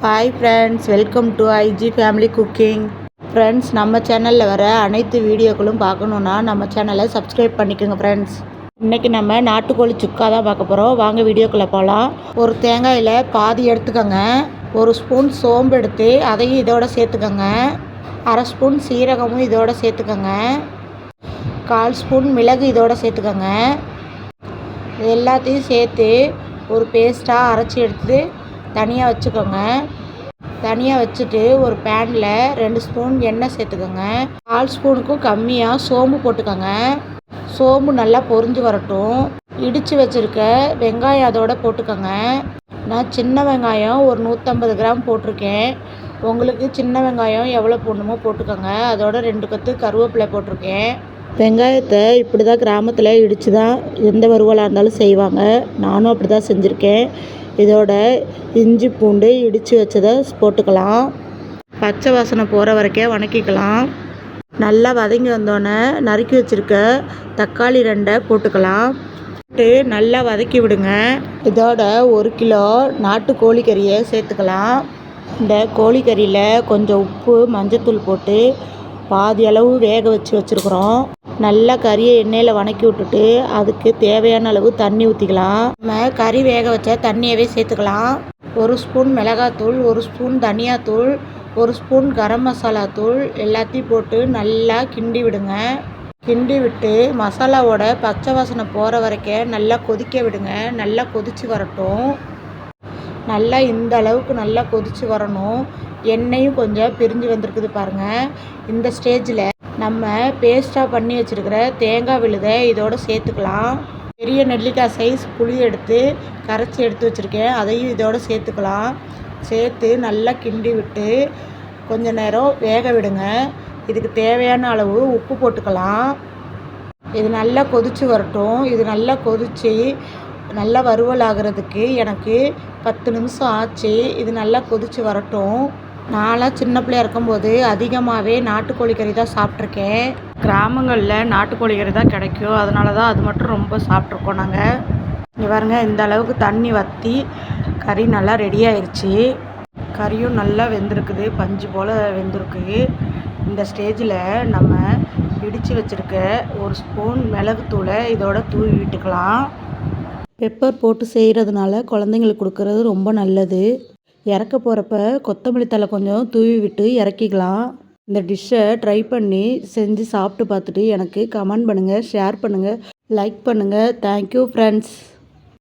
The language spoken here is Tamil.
Hi friends, welcome to IG family cooking. Friends, நம்ம சேனலில் வர அனைத்து வீடியோக்களும் பார்க்கணுன்னா நம்ம சேனலை சப்ஸ்கிரைப் பண்ணிக்கோங்க ஃப்ரெண்ட்ஸ். இன்றைக்கி நம்ம நாட்டுக்கோழி சுக்கா தான் பார்க்க போகிறோம். வாங்க வீடியோக்குள்ளே போகலாம். ஒரு தேங்காயில் பாதி எடுத்துக்கோங்க. ஒரு ஸ்பூன் சோம்பு எடுத்து அதையும் இதோட சேர்த்துக்கோங்க. அரை ஸ்பூன் சீரகமும் இதோட சேர்த்துக்கோங்க. 1/4 ஸ்பூன் மிளகு இதோட சேர்த்துக்கோங்க. இது எல்லாத்தையும் சேர்த்து ஒரு பேஸ்ட்டாக அரைச்சி எடுத்து தனியாக வச்சுக்கோங்க. தனியாக வச்சுட்டு ஒரு பேனில் 2 ஸ்பூன் எண்ணெய் சேர்த்துக்கோங்க. 4 ஸ்பூனுக்கும் கம்மியாக சோம்பு போட்டுக்கோங்க. சோம்பு நல்லா பொரிஞ்சு வரட்டும். இடித்து வச்சுருக்க வெங்காயம் அதோட போட்டுக்கோங்க. நான் சின்ன வெங்காயம் ஒரு 150 கிராம் போட்டிருக்கேன். உங்களுக்கு சின்ன வெங்காயம் எவ்வளோ போடணுமோ போட்டுக்கோங்க. அதோட 2 கொத்து கருவேப்பிலை போட்டிருக்கேன். வெங்காயத்தை இப்படி தான் கிராமத்தில் இடித்து தான் எந்த வறுவலாக இருந்தாலும் செய்வாங்க. நானும் அப்படி தான் செஞ்சுருக்கேன். இதோட இஞ்சி பூண்டு இடித்து வச்சதை போட்டுக்கலாம். பச்சை வாசனை போகிற வரைக்கும் வதக்கிக்கலாம். நல்லா வதங்கி வந்தோடனே நறுக்கி வச்சுருக்க தக்காளி 2 போட்டுக்கலாம். போட்டு நல்லா வதக்கி விடுங்க. இதோட 1 கிலோ நாட்டு கோழிக்கறியை சேர்த்துக்கலாம். இந்த கோழிக்கறியில் கொஞ்சம் உப்பு மஞ்சத்தூள் போட்டு பாதி அளவு வேக வச்சுருக்குறோம். நல்லா கறியை எண்ணெயில் வதக்கி விட்டுட்டு அதுக்கு தேவையான அளவு தண்ணி ஊற்றிக்கலாம். நம்ம கறி வேக வச்ச தண்ணியவே சேர்த்துக்கலாம். 1 ஸ்பூன் மிளகாத்தூள், 1 ஸ்பூன் தனியாத்தூள், 1 ஸ்பூன் கரம் மசாலா தூள் எல்லாத்தையும் போட்டு நல்லா கிண்டி விடுங்க. கிண்டி விட்டு மசாலாவோட பச்சை வாசனை போகிற வரைக்கும் நல்லா கொதிக்க விடுங்க. நல்லா கொதித்து வரட்டும். நல்லா இந்த அளவுக்கு நல்லா கொதித்து வரணும். எண்ணெயும் கொஞ்சம் பிரிஞ்சு வந்திருக்குது பாருங்கள். இந்த ஸ்டேஜில் நம்ம பேஸ்ட்டாக பண்ணி வச்சுருக்கிற தேங்காய் விழுதை இதோடு சேர்த்துக்கலாம். பெரிய நெல்லிக்காய் சைஸ் புளி எடுத்து கரைச்சி எடுத்து வச்சுருக்கேன். அதையும் இதோடு சேர்த்துக்கலாம். சேர்த்து நல்லா கிண்டி விட்டு கொஞ்ச நேரம் வேக விடுங்க. இதுக்கு தேவையான அளவு உப்பு போட்டுக்கலாம். இது நல்லா கொதித்து வரட்டும். இது நல்லா கொதித்து நல்லா வறுவல் ஆகிறதுக்கு எனக்கு 10 நிமிஷம் ஆச்சு. இது நல்லா கொதித்து வரட்டும். நான்லாம் சின்ன பிள்ளையா இருக்கும்போது அதிகமாகவே நாட்டுக்கோழி கறி தான் சாப்பிட்ருக்கேன். கிராமங்களில் நாட்டுக்கோழி கறி தான் கிடைக்கும். அதனால தான் அது மட்டும் ரொம்ப சாப்பிட்ருக்கோம் நாங்கள். இங்கே பாருங்க, இந்த அளவுக்கு தண்ணி வற்றி கறி நல்லா ரெடி ஆயிடுச்சு. கறியும் நல்லா வெந்திருக்குது, பஞ்சு போல் வெந்திருக்கு. இந்த ஸ்டேஜில் நம்ம இடித்து வச்சுருக்க 1 ஸ்பூன் மிளகுத்தூளை இதோட தூவி விட்டுக்கலாம். பெப்பர் போட்டு செய்கிறதுனால குழந்தைங்களுக்கு கொடுக்கறது ரொம்ப நல்லது. இறக்க போகிறப்ப கொத்தமல்லி தழை கொஞ்சம் தூவி விட்டு இறக்கிக்கலாம். இந்த டிஷ்ஷை ட்ரை பண்ணி செஞ்சு சாப்பிட்டு பார்த்துட்டு எனக்கு கமெண்ட் பண்ணுங்கள், ஷேர் பண்ணுங்கள், லைக் பண்ணுங்கள். Thank you friends.